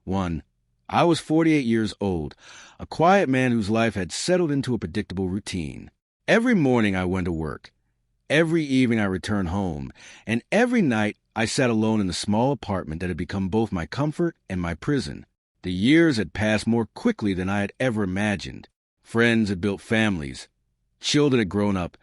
1. I was 48 years old, a quiet man whose life had settled into a predictable routine. Every morning I went to work. Every evening I returned home, and every night I sat alone in the small apartment that had become both my comfort and my prison. The years had passed more quickly than I had ever imagined. Friends had built families, children had grown up,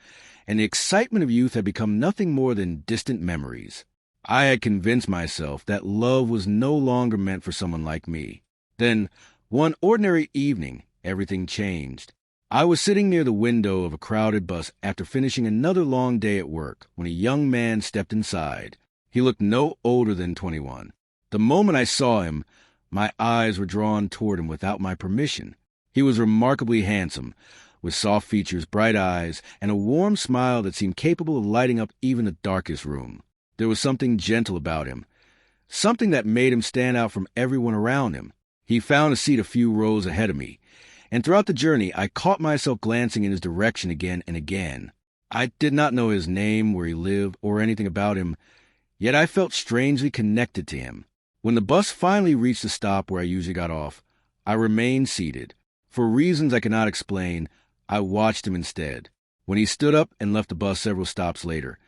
and the excitement of youth had become nothing more than distant memories. I had convinced myself that love was no longer meant for someone like me. Then, one ordinary evening, everything changed. I was sitting near the window of a crowded bus after finishing another long day at work when a young man stepped inside. He looked no older than 21. The moment I saw him, my eyes were drawn toward him without my permission. He was remarkably handsome, with soft features, bright eyes, and a warm smile that seemed capable of lighting up even the darkest room. There was something gentle about him, something that made him stand out from everyone around him. He found a seat a few rows ahead of me, and throughout the journey I caught myself glancing in his direction again and again. I did not know his name, where he lived, or anything about him, yet I felt strangely connected to him. When the bus finally reached the stop where I usually got off, I remained seated. For reasons I cannot explain, I watched him instead. When he stood up and left the bus several stops later,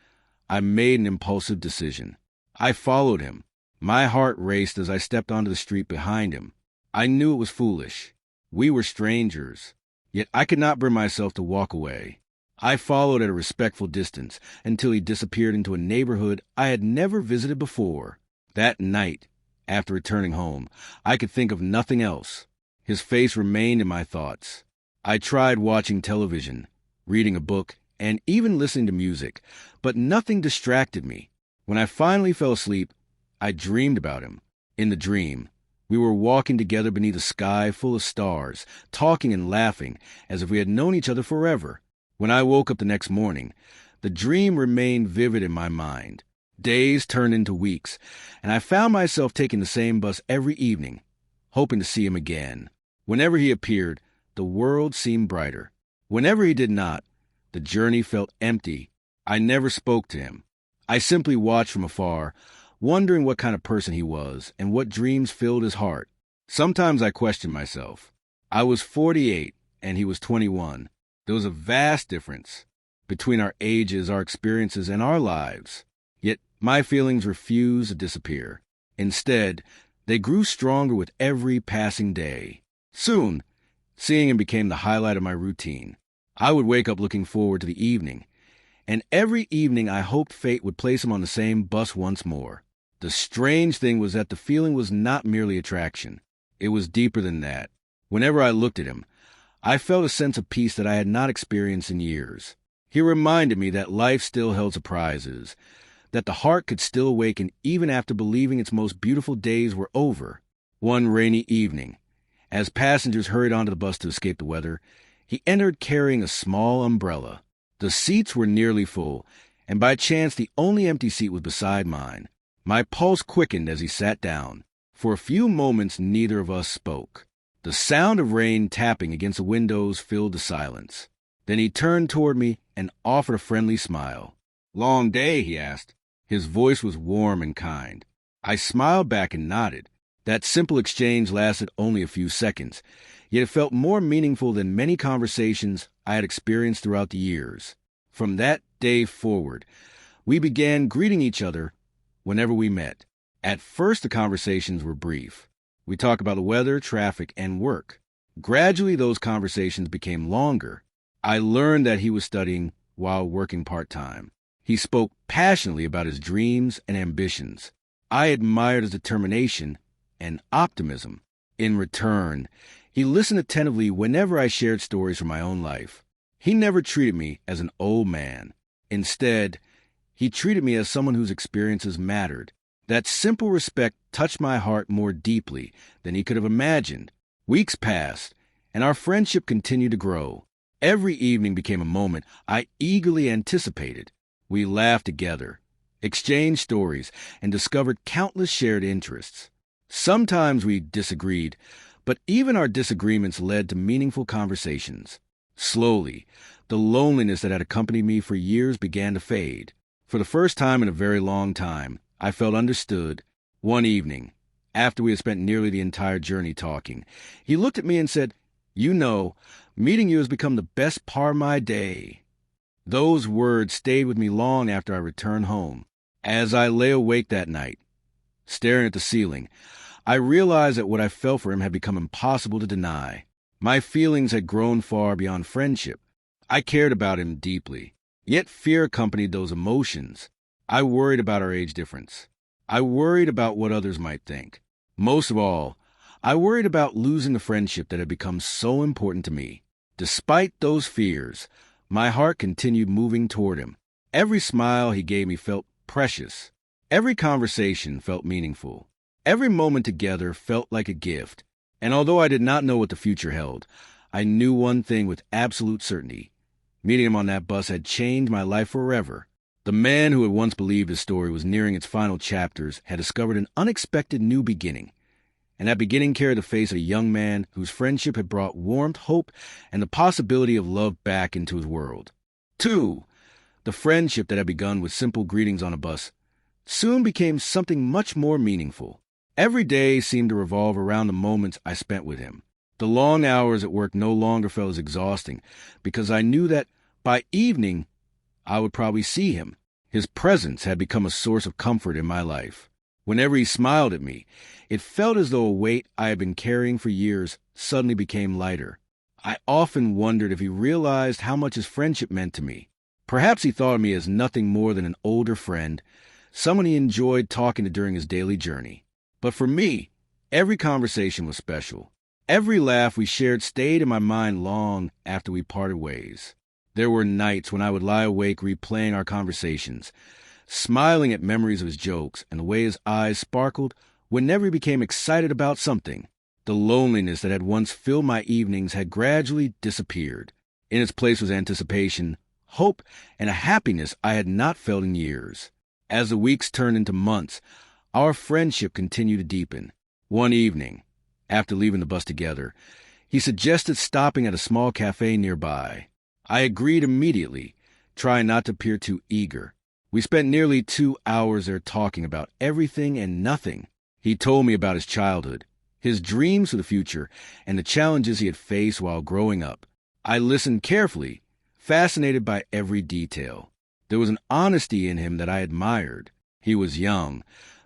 I made an impulsive decision. I followed him. My heart raced as I stepped onto the street behind him. I knew it was foolish. We were strangers, yet I could not bring myself to walk away. I followed at a respectful distance until he disappeared into a neighborhood I had never visited before. That night, after returning home, I could think of nothing else. His face remained in my thoughts. I tried watching television, reading a book, and even listening to music, but nothing distracted me. When I finally fell asleep, I dreamed about him. In the dream, we were walking together beneath a sky full of stars, talking and laughing as if we had known each other forever. When I woke up the next morning, the dream remained vivid in my mind. Days turned into weeks, and I found myself taking the same bus every evening, hoping to see him again. Whenever he appeared, the world seemed brighter. Whenever he did not, the journey felt empty. I never spoke to him. I simply watched from afar, wondering what kind of person he was and what dreams filled his heart. Sometimes I questioned myself. I was 48 and he was 21. There was a vast difference between our ages, our experiences, and our lives. Yet my feelings refused to disappear. Instead, they grew stronger with every passing day. Soon, seeing him became the highlight of my routine. I would wake up looking forward to the evening, and every evening I hoped fate would place him on the same bus once more. The strange thing was that the feeling was not merely attraction. It was deeper than that. Whenever I looked at him, I felt a sense of peace that I had not experienced in years. He reminded me that life still held surprises, that the heart could still awaken even after believing its most beautiful days were over. One rainy evening, as passengers hurried onto the bus to escape the weather, he entered carrying a small umbrella. The seats were nearly full, and by chance the only empty seat was beside mine. My pulse quickened as he sat down. For a few moments neither of us spoke. The sound of rain tapping against the windows filled the silence. Then he turned toward me and offered a friendly smile. "Long day?" he asked. His voice was warm and kind. I smiled back and nodded. That simple exchange lasted only a few seconds, yet it felt more meaningful than many conversations I had experienced throughout the years. From that day forward, we began greeting each other whenever we met. At first, the conversations were brief. We talked about the weather, traffic, and work. Gradually, those conversations became longer. I learned that he was studying while working part-time. He spoke passionately about his dreams and ambitions. I admired his determination and optimism. In return, he listened attentively whenever I shared stories from my own life. He never treated me as an old man. Instead, he treated me as someone whose experiences mattered. That simple respect touched my heart more deeply than he could have imagined. Weeks passed, and our friendship continued to grow. Every evening became a moment I eagerly anticipated. We laughed together, exchanged stories, and discovered countless shared interests. Sometimes we disagreed, but even our disagreements led to meaningful conversations. Slowly, the loneliness that had accompanied me for years began to fade. For the first time in a very long time, I felt understood. One evening, after we had spent nearly the entire journey talking. He looked at me and said, "You know, meeting you has become the best part of my day." Those words stayed with me long after I returned home. As I lay awake that night, staring at the ceiling, I realized that what I felt for him had become impossible to deny. My feelings had grown far beyond friendship. I cared about him deeply, yet fear accompanied those emotions. I worried about our age difference. I worried about what others might think. Most of all, I worried about losing the friendship that had become so important to me. Despite those fears, my heart continued moving toward him. Every smile he gave me felt precious. Every conversation felt meaningful. Every moment together felt like a gift. And although I did not know what the future held, I knew one thing with absolute certainty. Meeting him on that bus had changed my life forever. The man who had once believed his story was nearing its final chapters had discovered an unexpected new beginning. And that beginning carried the face of a young man whose friendship had brought warmth, hope, and the possibility of love back into his world. 2. The friendship that had begun with simple greetings on a bus soon became something much more meaningful. Every day seemed to revolve around the moments I spent with him. The long hours at work no longer felt as exhausting because I knew that by evening I would probably see him. His presence had become a source of comfort in my life. Whenever he smiled at me, it felt as though a weight I had been carrying for years suddenly became lighter. I often wondered if he realized how much his friendship meant to me. Perhaps he thought of me as nothing more than an older friend, someone he enjoyed talking to during his daily journey. But for me, every conversation was special. Every laugh we shared stayed in my mind long after we parted ways. There were nights when I would lie awake replaying our conversations, smiling at memories of his jokes and the way his eyes sparkled whenever he became excited about something. The loneliness that had once filled my evenings had gradually disappeared. In its place was anticipation, hope, and a happiness I had not felt in years. As the weeks turned into months, our friendship continued to deepen. One evening, after leaving the bus together, he suggested stopping at a small cafe nearby. I agreed immediately, trying not to appear too eager. We spent nearly 2 hours there talking about everything and nothing. He told me about his childhood, his dreams for the future, and the challenges he had faced while growing up. I listened carefully, fascinated by every detail. There was an honesty in him that I admired. He was young,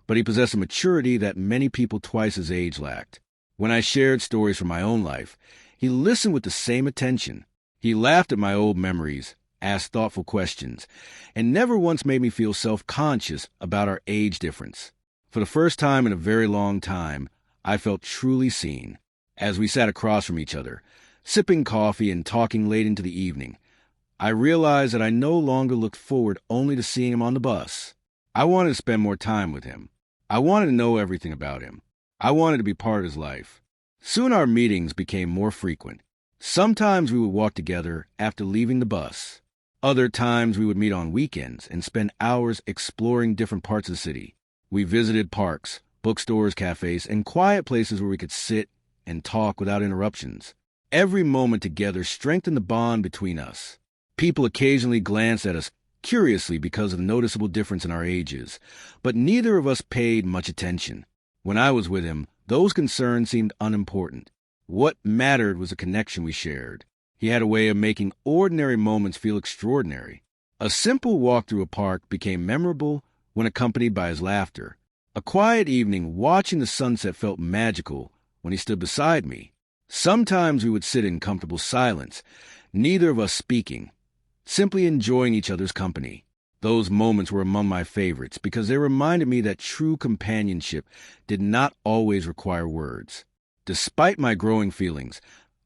but he possessed a maturity that many people twice his age lacked. When I shared stories from my own life, he listened with the same attention. He laughed at my old memories, asked thoughtful questions, and never once made me feel self-conscious about our age difference. For the first time in a very long time, I felt truly seen. As we sat across from each other, sipping coffee and talking late into the evening, I realized that I no longer looked forward only to seeing him on the bus. I wanted to spend more time with him. I wanted to know everything about him. I wanted to be part of his life. Soon our meetings became more frequent. Sometimes we would walk together after leaving the bus. Other times we would meet on weekends and spend hours exploring different parts of the city. We visited parks, bookstores, cafes, and quiet places where we could sit and talk without interruptions. Every moment together strengthened the bond between us. People occasionally glanced at us curiously because of the noticeable difference in our ages, but neither of us paid much attention. When I was with him, those concerns seemed unimportant. What mattered was the connection we shared. He had a way of making ordinary moments feel extraordinary. A simple walk through a park became memorable when accompanied by his laughter. A quiet evening watching the sunset felt magical when he stood beside me. Sometimes we would sit in comfortable silence, neither of us speaking, simply enjoying each other's company. Those moments were among my favorites because they reminded me that true companionship did not always require words. Despite my growing feelings,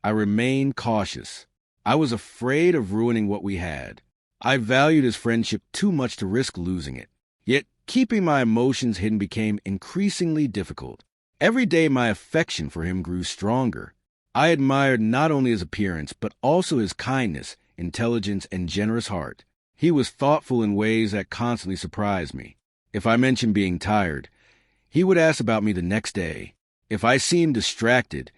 I remained cautious. I was afraid of ruining what we had. I valued his friendship too much to risk losing it. Yet keeping my emotions hidden became increasingly difficult. Every day my affection for him grew stronger. I admired not only his appearance, but also his kindness, intelligence, and generous heart. He was thoughtful in ways that constantly surprised me. If I mentioned being tired, he would ask about me the next day. If I seemed distracted,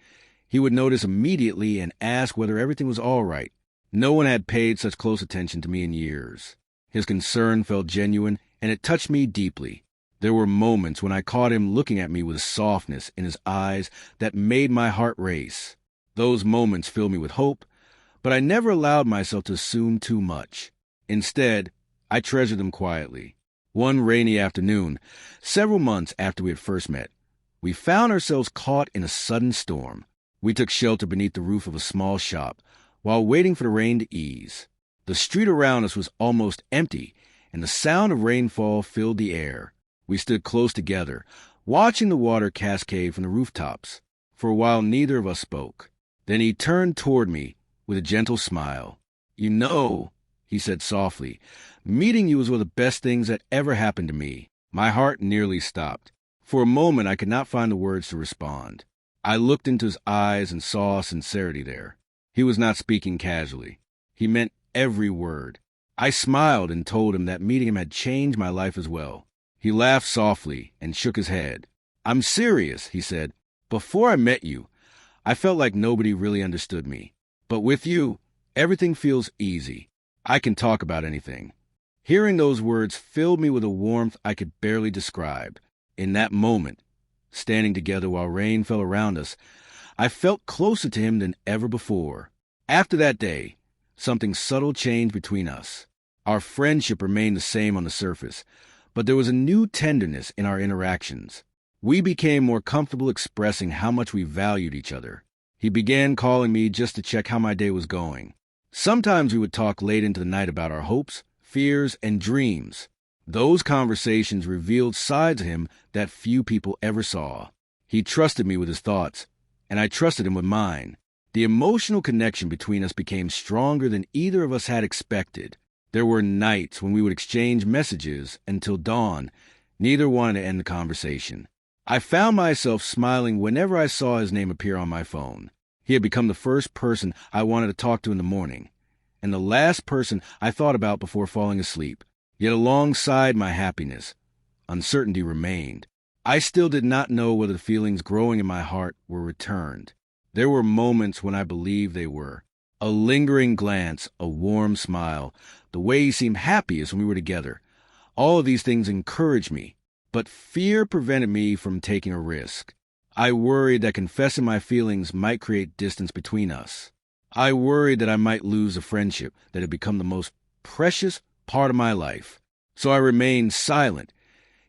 he would notice immediately and ask whether everything was all right. No one had paid such close attention to me in years. His concern felt genuine, and it touched me deeply. There were moments when I caught him looking at me with a softness in his eyes that made my heart race. Those moments filled me with hope, but I never allowed myself to assume too much. Instead, I treasured them quietly. One rainy afternoon, several months after we had first met, we found ourselves caught in a sudden storm. We took shelter beneath the roof of a small shop while waiting for the rain to ease. The street around us was almost empty, and the sound of rainfall filled the air. We stood close together, watching the water cascade from the rooftops. For a while, neither of us spoke. Then he turned toward me with a gentle smile. "You know," he said softly, "meeting you was one of the best things that ever happened to me." My heart nearly stopped. For a moment, I could not find the words to respond. I looked into his eyes and saw sincerity there. He was not speaking casually. He meant every word. I smiled and told him that meeting him had changed my life as well. He laughed softly and shook his head. "I'm serious," he said. "Before I met you, I felt like nobody really understood me. But with you, everything feels easy. I can talk about anything." Hearing those words filled me with a warmth I could barely describe. In that moment, standing together while rain fell around us, I felt closer to him than ever before. After that day, something subtle changed between us. Our friendship remained the same on the surface, but there was a new tenderness in our interactions. We became more comfortable expressing how much we valued each other. He began calling me just to check how my day was going. Sometimes we would talk late into the night about our hopes, fears, and dreams. Those conversations revealed sides of him that few people ever saw. He trusted me with his thoughts, and I trusted him with mine. The emotional connection between us became stronger than either of us had expected. There were nights when we would exchange messages until dawn. Neither wanted to end the conversation. I found myself smiling whenever I saw his name appear on my phone. He had become the first person I wanted to talk to in the morning, and the last person I thought about before falling asleep. Yet alongside my happiness, uncertainty remained. I still did not know whether the feelings growing in my heart were returned. There were moments when I believed they were. A lingering glance, a warm smile, the way he seemed happiest when we were together. All of these things encouraged me, but fear prevented me from taking a risk. I worried that confessing my feelings might create distance between us. I worried that I might lose a friendship that had become the most precious part of my life. So I remained silent,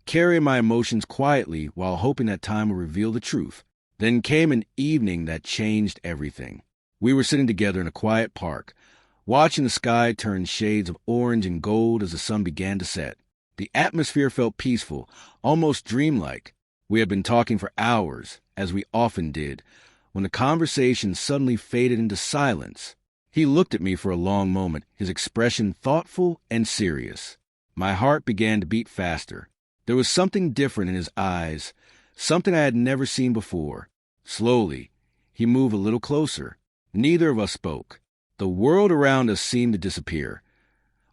carrying my emotions quietly while hoping that time would reveal the truth. Then came an evening that changed everything. We were sitting together in a quiet park, watching the sky turn shades of orange and gold as the sun began to set. The atmosphere felt peaceful, almost dreamlike. We had been talking for hours, as we often did, when the conversation suddenly faded into silence. He looked at me for a long moment, his expression thoughtful and serious. My heart began to beat faster. There was something different in his eyes, something I had never seen before. Slowly, he moved a little closer. Neither of us spoke. The world around us seemed to disappear,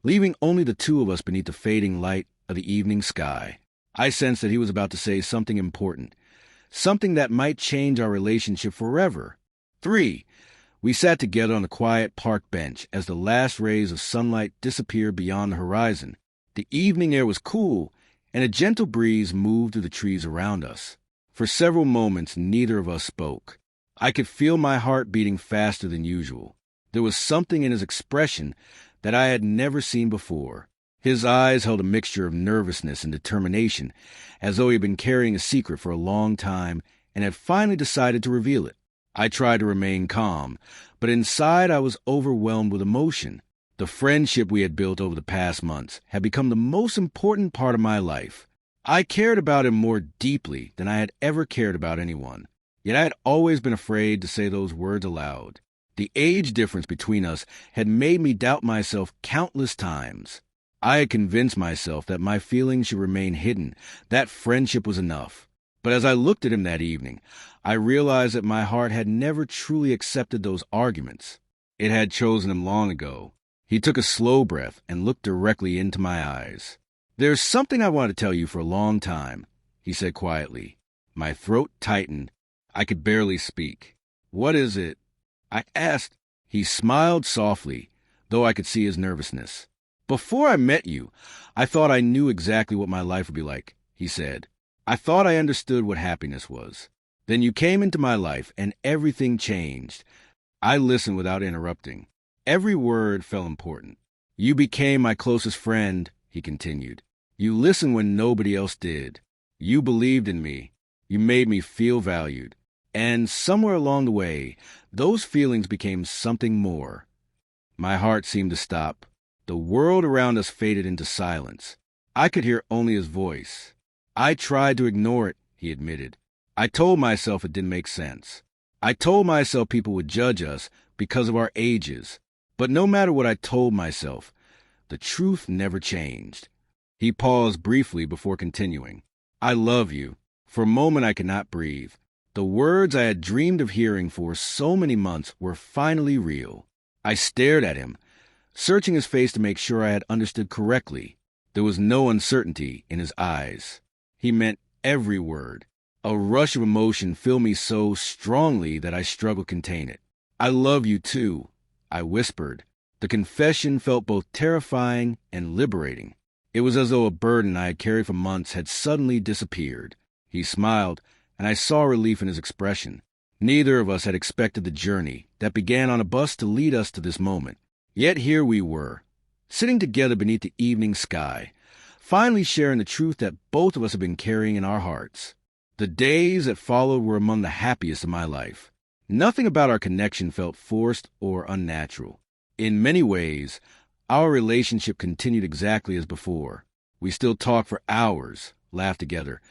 leaving only the two of us beneath the fading light of the evening sky. I sensed that he was about to say something important, something that might change our relationship forever. 3. We sat together on the quiet park bench as the last rays of sunlight disappeared beyond the horizon. The evening air was cool, and a gentle breeze moved through the trees around us. For several moments, neither of us spoke. I could feel my heart beating faster than usual. There was something in his expression that I had never seen before. His eyes held a mixture of nervousness and determination, as though he had been carrying a secret for a long time and had finally decided to reveal it. I tried to remain calm, but inside I was overwhelmed with emotion. The friendship we had built over the past months had become the most important part of my life. I cared about him more deeply than I had ever cared about anyone. Yet I had always been afraid to say those words aloud. The age difference between us had made me doubt myself countless times. I had convinced myself that my feelings should remain hidden, that friendship was enough. But as I looked at him that evening, I realized that my heart had never truly accepted those arguments. It had chosen him long ago. He took a slow breath and looked directly into my eyes. "There's something I want to tell you for a long time," he said quietly. My throat tightened. I could barely speak. "What is it?" I asked. He smiled softly, though I could see his nervousness. "Before I met you, I thought I knew exactly what my life would be like," he he said. "I thought I understood what happiness was. Then you came into my life, and everything changed." I listened without interrupting. Every word felt important. "You became my closest friend," he continued. "You listened when nobody else did. You believed in me. You made me feel valued. And somewhere along the way, those feelings became something more." My heart seemed to stop. The world around us faded into silence. I could hear only his voice. "I tried to ignore it," he admitted. "I told myself it didn't make sense. I told myself people would judge us because of our ages. But no matter what I told myself, the truth never changed." He paused briefly before continuing. "I love you." For a moment I could not breathe. The words I had dreamed of hearing for so many months were finally real. I stared at him, searching his face to make sure I had understood correctly. There was no uncertainty in his eyes. He meant every word. A rush of emotion filled me so strongly that I struggled to contain it. "I love you too," I whispered. The confession felt both terrifying and liberating. It was as though a burden I had carried for months had suddenly disappeared. He smiled, and I saw relief in his expression. Neither of us had expected the journey that began on a bus to lead us to this moment. Yet here we were, sitting together beneath the evening sky, finally sharing the truth that both of us had been carrying in our hearts. The days that followed were among the happiest of my life. Nothing about our connection felt forced or unnatural. In many ways, our relationship continued exactly as before. We still talked for hours, laughed together,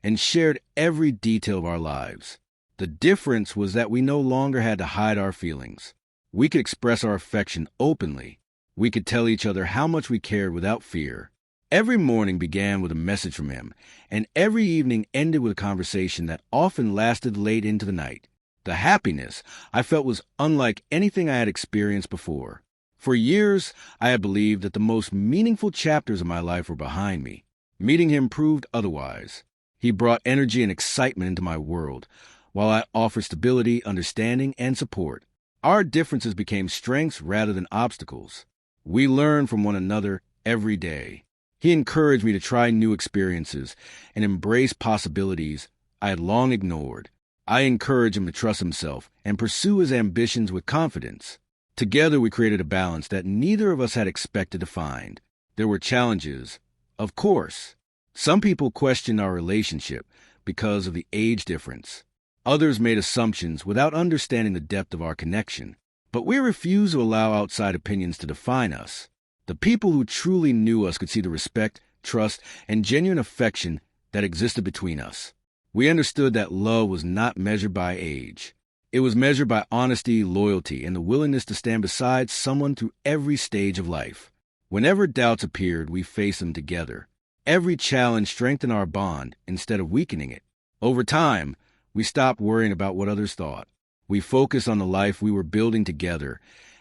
and shared every detail of our lives. The difference was that we no longer had to hide our feelings. We could express our affection openly. We could tell each other how much we cared without fear. Every morning began with a message from him, and every evening ended with a conversation that often lasted late into the night. The happiness I felt was unlike anything I had experienced before. For years, I had believed that the most meaningful chapters of my life were behind me. Meeting him proved otherwise. He brought energy and excitement into my world, while I offered stability, understanding, and support. Our differences became strengths rather than obstacles. We learned from one another every day. He encouraged me to try new experiences and embrace possibilities I had long ignored. I encouraged him to trust himself and pursue his ambitions with confidence. Together we created a balance that neither of us had expected to find. There were challenges, of course. Some people questioned our relationship because of the age difference. Others made assumptions without understanding the depth of our connection. But we refused to allow outside opinions to define us. The people who truly knew us could see the respect, trust, and genuine affection that existed between us. We understood that love was not measured by age. It was measured by honesty, loyalty, and the willingness to stand beside someone through every stage of life. Whenever doubts appeared, we faced them together. Every challenge strengthened our bond instead of weakening it. Over time, we stopped worrying about what others thought. We focused on the life we were building together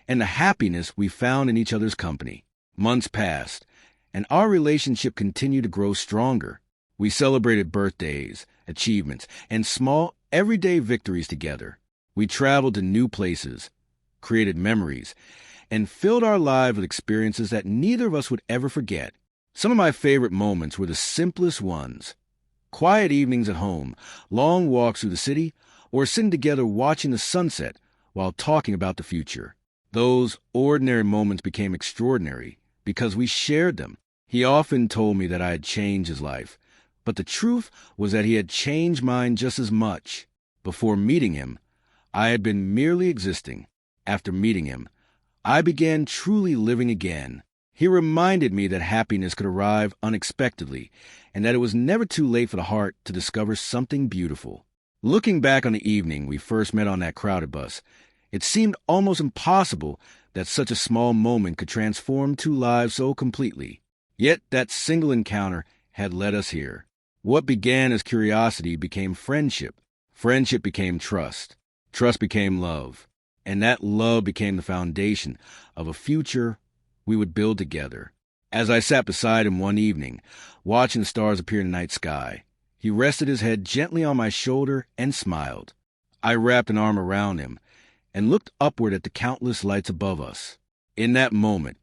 and the happiness we found in each other's company. Months passed, and our relationship continued to grow stronger. We celebrated birthdays, achievements, and small, everyday victories together. We traveled to new places, created memories, and filled our lives with experiences that neither of us would ever forget. Some of my favorite moments were the simplest ones. Quiet evenings at home, long walks through the city, or sitting together watching the sunset while talking about the future. Those ordinary moments became extraordinary because we shared them. He often told me that I had changed his life, but the truth was that he had changed mine just as much. Before meeting him, I had been merely existing. After meeting him, I began truly living again. He reminded me that happiness could arrive unexpectedly, and that it was never too late for the heart to discover something beautiful. Looking back on the evening we first met on that crowded bus, it seemed almost impossible that such a small moment could transform two lives so completely. Yet that single encounter had led us here. What began as curiosity became friendship. Friendship became trust. Trust became love. And that love became the foundation of a future we would build together. As I sat beside him one evening, watching the stars appear in the night sky, he rested his head gently on my shoulder and smiled. I wrapped an arm around him and looked upward at the countless lights above us. In that moment,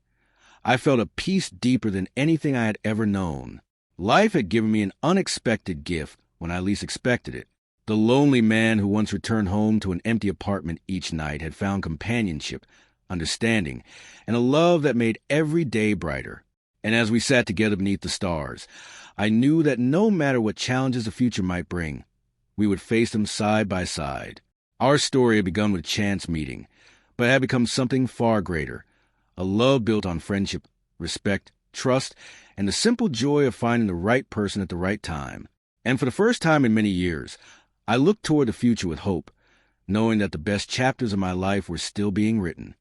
I felt a peace deeper than anything I had ever known. Life had given me an unexpected gift when I least expected it. The lonely man who once returned home to an empty apartment each night had found companionship, understanding, and a love that made every day brighter. And as we sat together beneath the stars, I knew that no matter what challenges the future might bring, we would face them side by side. Our story had begun with a chance meeting, but had become something far greater, a love built on friendship, respect, trust, and the simple joy of finding the right person at the right time. And for the first time in many years, I looked toward the future with hope, knowing that the best chapters of my life were still being written.